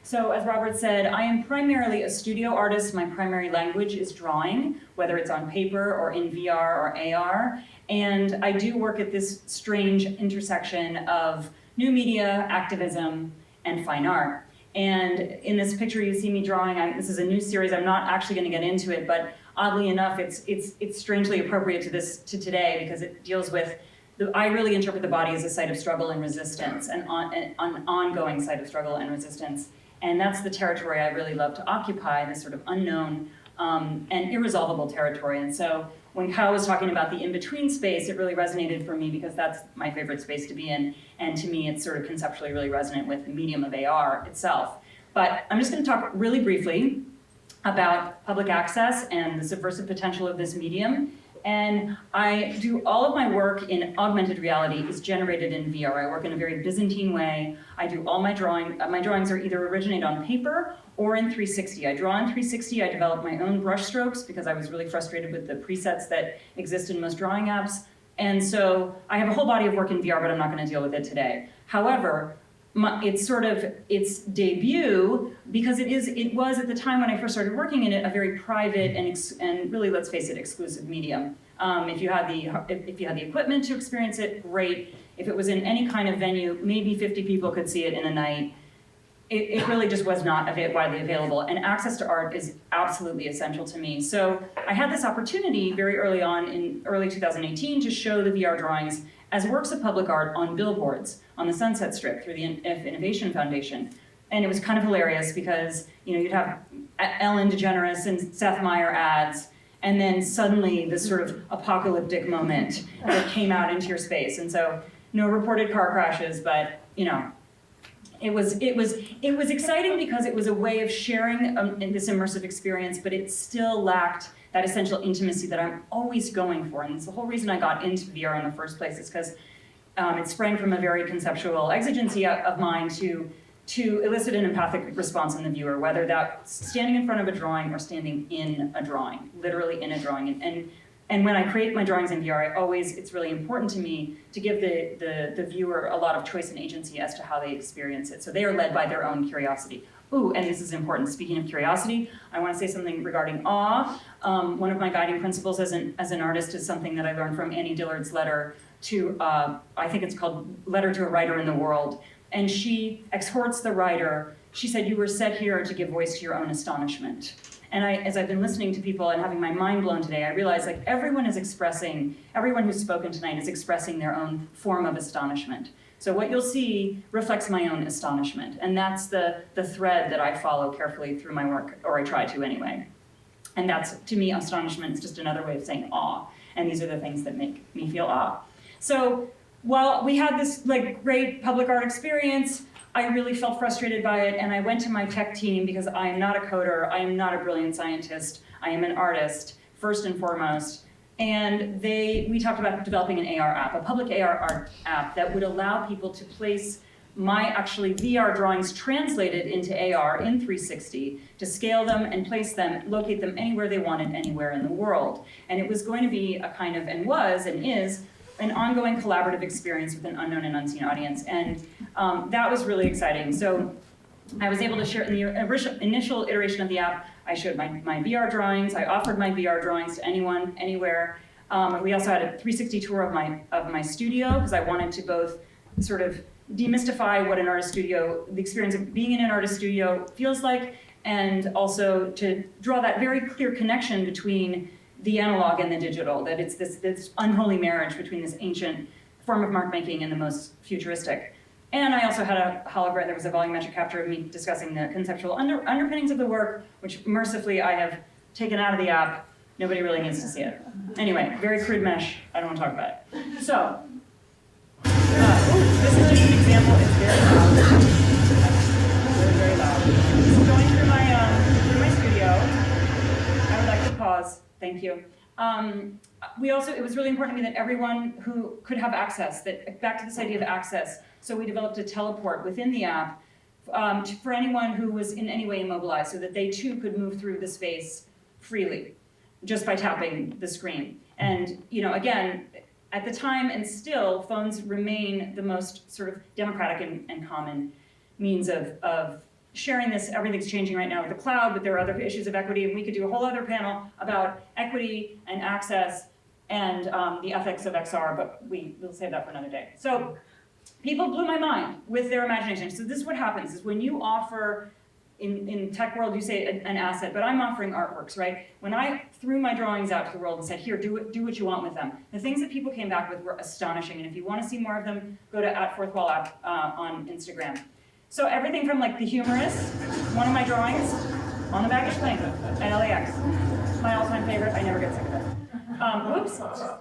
So as Robert said, I am primarily a studio artist. My primary language is drawing, whether it's on paper or in VR or AR. And I do work at this strange intersection of new media, activism, and fine art. And in this picture you see me drawing, this is a new series, I'm not actually going to get into it, but oddly enough, it's strangely appropriate to today because it deals with, I really interpret the body as a site of struggle and resistance, an ongoing site of struggle and resistance. And that's the territory I really love to occupy, this sort of unknown and irresolvable territory. And so when Kyle was talking about the in-between space, it really resonated for me because that's my favorite space to be in. And to me, it's sort of conceptually really resonant with the medium of AR itself. But I'm just going to talk really briefly about public access and the subversive potential of this medium. And I do all of my work in augmented reality is generated in VR. I work in a very Byzantine way. I do all my drawings are either originate on paper or in 360. I draw in 360, I develop my own brush strokes because I was really frustrated with the presets that exist in most drawing apps. And so I have a whole body of work in VR, but I'm not gonna deal with it today. However, it's sort of its debut because it was at the time when I first started working in it a very private and really, let's face it, exclusive medium. If you had the equipment to experience it, great. If it was in any kind of venue, maybe 50 people could see it in a night. It really just was not widely available, and access to art is absolutely essential to me. So I had this opportunity very early on in early 2018 to show the VR drawings as works of public art on billboards on the Sunset Strip through the Innovation Foundation. And it was kind of hilarious because you'd have Ellen DeGeneres and Seth Meyer ads, and then suddenly this sort of apocalyptic moment that came out into your space. And so no reported car crashes, but it was exciting because it was a way of sharing this immersive experience, but it still lacked that essential intimacy that I'm always going for. And it's the whole reason I got into VR in the first place is because it sprang from a very conceptual exigency of mine to elicit an empathic response in the viewer, whether that's standing in front of a drawing or standing in a drawing, literally in a drawing. And when I create my drawings in VR, it's really important to me to give the viewer a lot of choice and agency as to how they experience it. So they are led by their own curiosity. Ooh, and this is important. Speaking of curiosity, I want to say something regarding awe. One of my guiding principles as an artist is something that I learned from Annie Dillard's letter to, I think it's called Letter to a Writer in the World. And she exhorts the writer. She said, "You were set here to give voice to your own astonishment." And as I've been listening to people and having my mind blown today, I realized everyone who's spoken tonight is expressing their own form of astonishment. So what you'll see reflects my own astonishment. And that's the thread that I follow carefully through my work, or I try to anyway. And that's, to me, astonishment is just another way of saying awe. And these are the things that make me feel awe. So while we had this great public art experience, I really felt frustrated by it, and I went to my tech team because I am not a coder, I am not a brilliant scientist, I am an artist, first and foremost. And we talked about developing an AR app, a public AR art app that would allow people to place my VR drawings translated into AR in 360, to scale them and place them, locate them anywhere they wanted, anywhere in the world. And it was going to be a kind of, and was, and is, an ongoing collaborative experience with an unknown and unseen audience. And that was really exciting. So I was able to share in the initial iteration of the app, I showed my VR drawings. I offered my VR drawings to anyone, anywhere. We also had a 360 tour of my studio because I wanted to both sort of demystify what an artist studio, the experience of being in an artist studio feels like, and also to draw that very clear connection between the analog and the digital, that it's this unholy marriage between this ancient form of mark making and the most futuristic. And I also had a hologram, there was a volumetric capture of me discussing the conceptual underpinnings of the work, which mercifully I have taken out of the app. Nobody really needs to see it. Anyway, very crude mesh, I don't want to talk about it. So, this is just an example, it's very loud. Very, very loud. This is going through my studio. I would like to pause. Thank you. It was really important to me that everyone who could have access, back to this idea of access, so we developed a teleport within the app for anyone who was in any way immobilized so that they too could move through the space freely just by tapping the screen. And again, at the time and still, phones remain the most sort of democratic and common means of sharing this, everything's changing right now with the cloud, but there are other issues of equity, and we could do a whole other panel about equity and access and the ethics of XR, but we'll save that for another day. So people blew my mind with their imagination. So this is what happens, is when you offer, in tech world you say an asset, but I'm offering artworks, right? When I threw my drawings out to the world and said, here, do what you want with them, the things that people came back with were astonishing, and if you want to see more of them, go to @4thwall on Instagram. So everything from like The Humorist, one of my drawings, on the baggage claim at LAX. My all-time favorite, I never get sick of it. Whoops,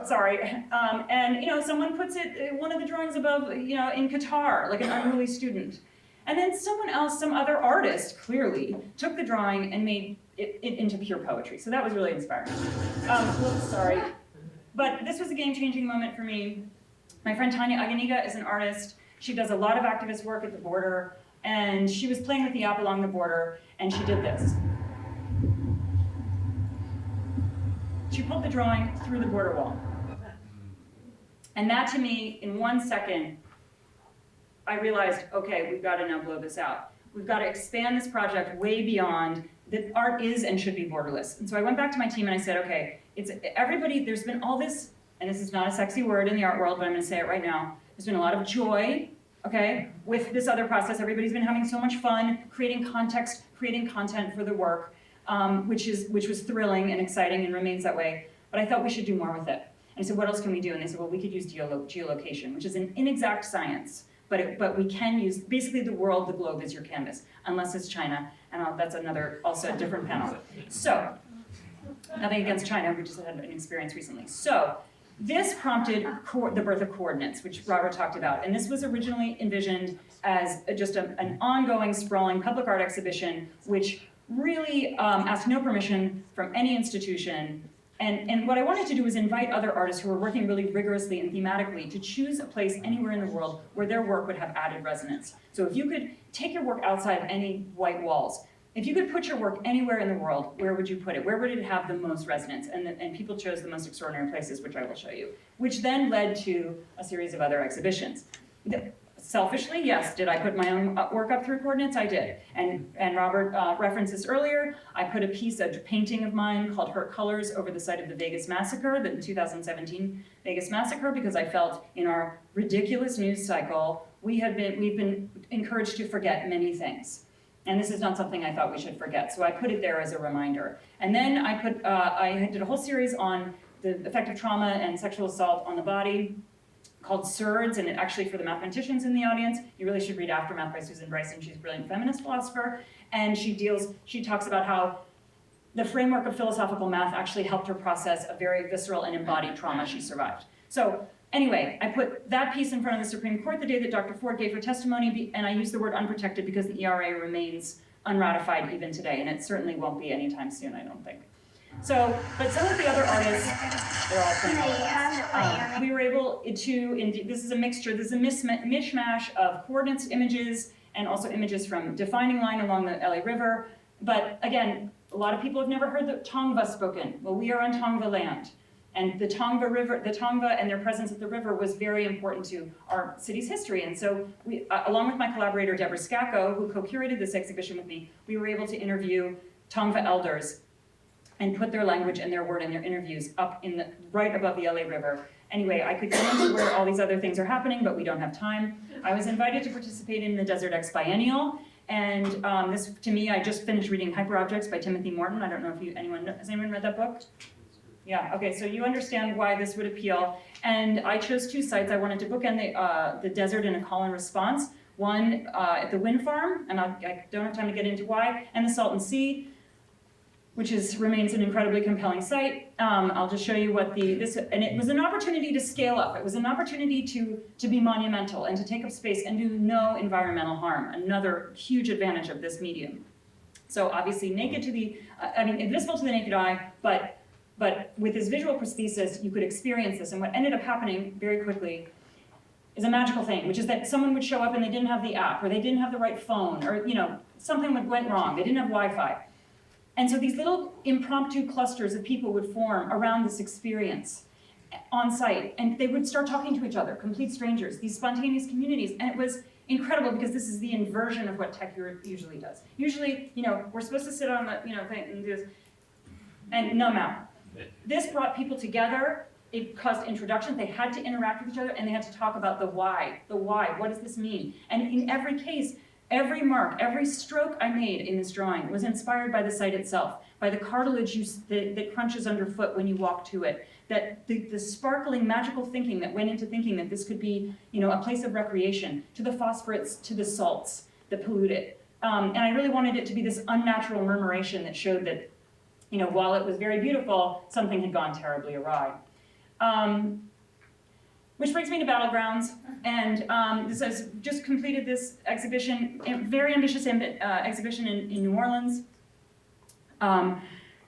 sorry. And someone puts it, one of the drawings above, in Qatar, like an unruly student. And then someone else, some other artist, clearly, took the drawing and made it into pure poetry. So that was really inspiring. Whoops, sorry. But this was a game-changing moment for me. My friend Tanya Aganiga is an artist. She does a lot of activist work at the border, and she was playing with the app along the border, and she did this. She pulled the drawing through the border wall. And that, to me, in 1 second, I realized, okay, we've got to now blow this out. We've got to expand this project way beyond that art is and should be borderless. And so I went back to my team and I said, okay, it's everybody, there's been all this, and this is not a sexy word in the art world, but I'm going to say it right now. There's been a lot of joy, okay, with this other process. Everybody's been having so much fun creating context, creating content for the work, which was thrilling and exciting and remains that way. But I thought we should do more with it. And I said, what else can we do? And they said, well, we could use geolocation, which is an inexact science. But we can use, basically the world, the globe is your canvas, unless it's China, and that's also a different panel. So, nothing against China, we just had an experience recently. So, this prompted the birth of Coordinates, which Robert talked about, and this was originally envisioned as just an ongoing, sprawling public art exhibition, which really asked no permission from any institution. And what I wanted to do was invite other artists who were working really rigorously and thematically to choose a place anywhere in the world where their work would have added resonance. So if you could take your work outside of any white walls, if you could put your work anywhere in the world, where would you put it? Where would it have the most resonance? And people chose the most extraordinary places, which I will show you, which then led to a series of other exhibitions. Selfishly, yes. Did I put my own work up through Coordinates? I did. And Robert referenced this earlier. I put a painting of mine called Hurt Colors over the site of the Vegas Massacre, the 2017 Vegas Massacre, because I felt in our ridiculous news cycle, we've been encouraged to forget many things. And this is not something I thought we should forget. So I put it there as a reminder. And then I did a whole series on the effect of trauma and sexual assault on the body, called SURDS, and it actually, for the mathematicians in the audience, you really should read Aftermath by Susan Bryson. She's a brilliant feminist philosopher, and she talks about how the framework of philosophical math actually helped her process a very visceral and embodied trauma she survived. So anyway, I put that piece in front of the Supreme Court the day that Dr. Ford gave her testimony, and I use the word unprotected because the ERA remains unratified even today, and it certainly won't be anytime soon, I don't think. So, but some of the other artists, they're all playing. We were able to, this is a mixture, this is a mishmash of Coordinates images and also images from Defining Line along the LA River. But again, a lot of people have never heard the Tongva spoken. Well, we are on Tongva land. And the Tongva River, the Tongva and their presence at the river was very important to our city's history. And so we, along with my collaborator, Deborah Scacco, who co-curated this exhibition with me, we were able to interview Tongva elders and put their language and their word in their interviews up in right above the LA River. Anyway, I could get into where all these other things are happening, but we don't have time. I was invited to participate in the Desert X Biennial, and this, to me, I just finished reading Hyperobjects by Timothy Morton. I don't know if has anyone read that book? Yeah, okay, so you understand why this would appeal. And I chose two sites. I wanted to bookend the desert in a call and response. One at the wind farm, and I don't have time to get into why, and the Salton Sea, which remains an incredibly compelling site. I'll just show you what and it was an opportunity to scale up. It was an opportunity to be monumental and to take up space and do no environmental harm, another huge advantage of this medium. So obviously invisible to the naked eye, but with this visual prosthesis, you could experience this. And what ended up happening very quickly is a magical thing, which is that someone would show up and they didn't have the app, or they didn't have the right phone, or something went wrong. They didn't have Wi-Fi. And so these little impromptu clusters of people would form around this experience on site, and they would start talking to each other, complete strangers, these spontaneous communities. And incredible because this is the inversion of what tech usually does. Usually, we're supposed to sit on the, thing and do this, and numb out. This brought people together. It caused introduction. They had to interact with each other, and they had to talk about the why. The why. What does this mean? And in every case, every mark, every stroke I made in this drawing was inspired by the site itself, by the cartilage that crunches underfoot when you walk to it, that the sparkling, magical thinking that went into thinking that this could be, a place of recreation, to the phosphorates, to the salts that pollute it. And I really wanted it to be this unnatural murmuration that showed that, while it was very beautiful, something had gone terribly awry. Which brings me to Battlegrounds, and this has just completed this exhibition, a very ambitious exhibition in New Orleans.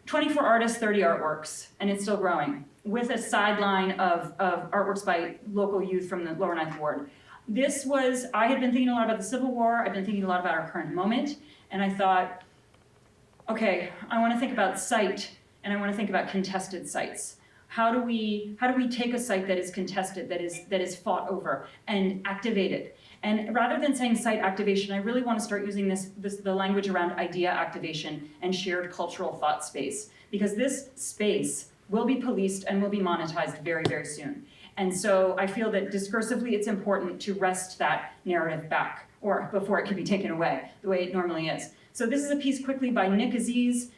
24 artists, 30 artworks, and it's still growing, with a sideline of artworks by local youth from the Lower Ninth Ward. I had been thinking a lot about the Civil War, I've been thinking a lot about our current moment, and I thought, okay, I want to think about site, and I want to think about contested sites. How do we take a site that is contested, that is fought over, and activate it? And rather than saying site activation, I really want to start using the language around idea activation and shared cultural thought space, because this space will be policed and will be monetized very, very soon. And so I feel that discursively it's important to wrest that narrative back, or before it can be taken away, the way it normally is. So this is a piece quickly by Nick Aziz.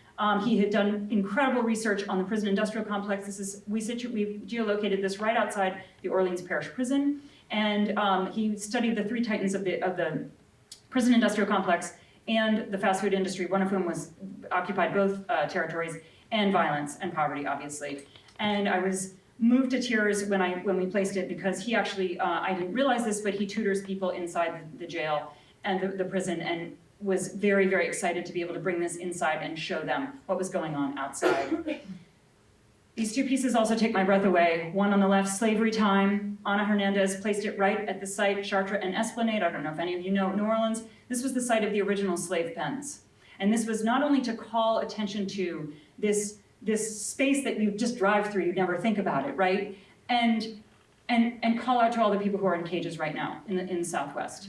He had done incredible research on the prison industrial complex. We geolocated this right outside the Orleans Parish Prison, and he studied the three titans of the prison industrial complex and the fast food industry, one of whom occupied both territories, and violence and poverty, obviously. And I was moved to tears when we placed it, because he actually, I didn't realize this, but he tutors people inside the jail and the prison, and was very, very excited to be able to bring this inside and show them what was going on outside. These two pieces also take my breath away. One on the left, Slavery Time. Ana Hernandez placed it right at the site, Chartres and Esplanade. I don't know if any of you know New Orleans. This was the site of the original slave pens. And this was not only to call attention to this space that you just drive through, you never think about it, right? And call out to all the people who are in cages right now in the Southwest.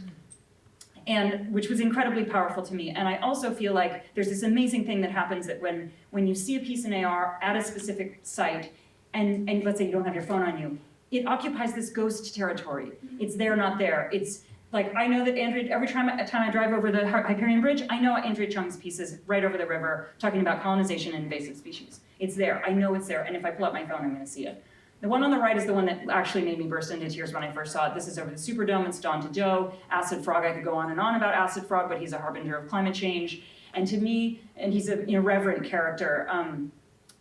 And which was incredibly powerful to me. And I also feel like there's this amazing thing that happens that when you see a piece in AR at a specific site, and let's say you don't have your phone on you, it occupies this ghost territory. It's there, not there. It's like, I know that every time I drive over the Hyperion Bridge, I know Andrea Chung's piece is right over the river talking about colonization and invasive species. It's there, I know it's there, and if I pull up my phone, I'm gonna see it. The one on the right is the one that actually made me burst into tears when I first saw it. This is over the Superdome, it's Dawn to Doe. Acid Frog, I could go on and on about Acid Frog, but he's a harbinger of climate change. And to me, and he's an irreverent character,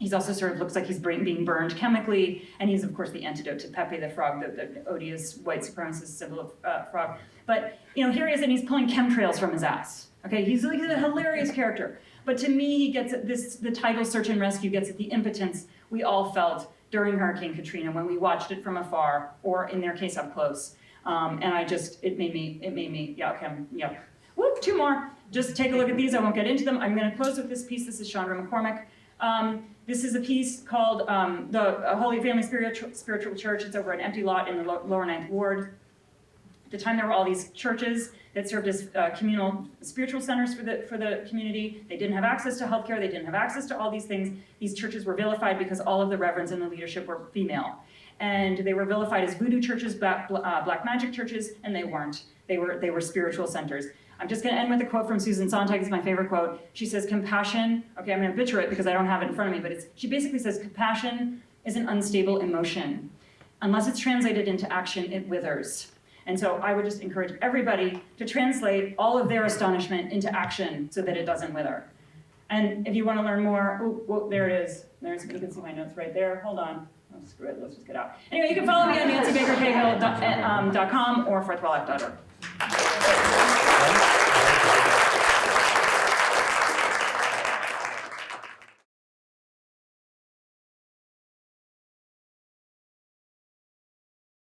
he's also sort of looks like he's being burned chemically, and he's of course the antidote to Pepe the Frog, the odious white supremacist symbol of frog. But here he is, and he's pulling chemtrails from his ass. Okay, he's a hilarious character. But to me, he gets at the title Search and Rescue gets at the impotence we all felt during Hurricane Katrina when we watched it from afar, or in their case up close. And it made me, yeah, okay, yeah. Whoop, two more. Just take a look at these, I won't get into them. I'm gonna close with this piece, this is Chandra McCormick. This is a piece called the Holy Family Spiritual Church. It's over an empty lot in the Lower Ninth Ward. At the time, there were all these churches that served as communal spiritual centers for the community. They didn't have access to healthcare. They didn't have access to all these things. These churches were vilified because all of the reverends in the leadership were female. And they were vilified as voodoo churches, black magic churches, and they weren't. They were spiritual centers. I'm just gonna end with a quote from Susan Sontag. It's my favorite quote. She says, compassion, okay, I'm gonna butcher it because I don't have it in front of me, but she basically says, compassion is an unstable emotion. Unless it's translated into action, it withers. And so I would just encourage everybody to translate all of their astonishment into action so that it doesn't wither. And if you want to learn more, whoa, there it is. You can see my notes right there. Hold on. Oh, screw it. Let's just get out. Anyway, you can follow me on nancybakercahill.com or fourthwelllife.org.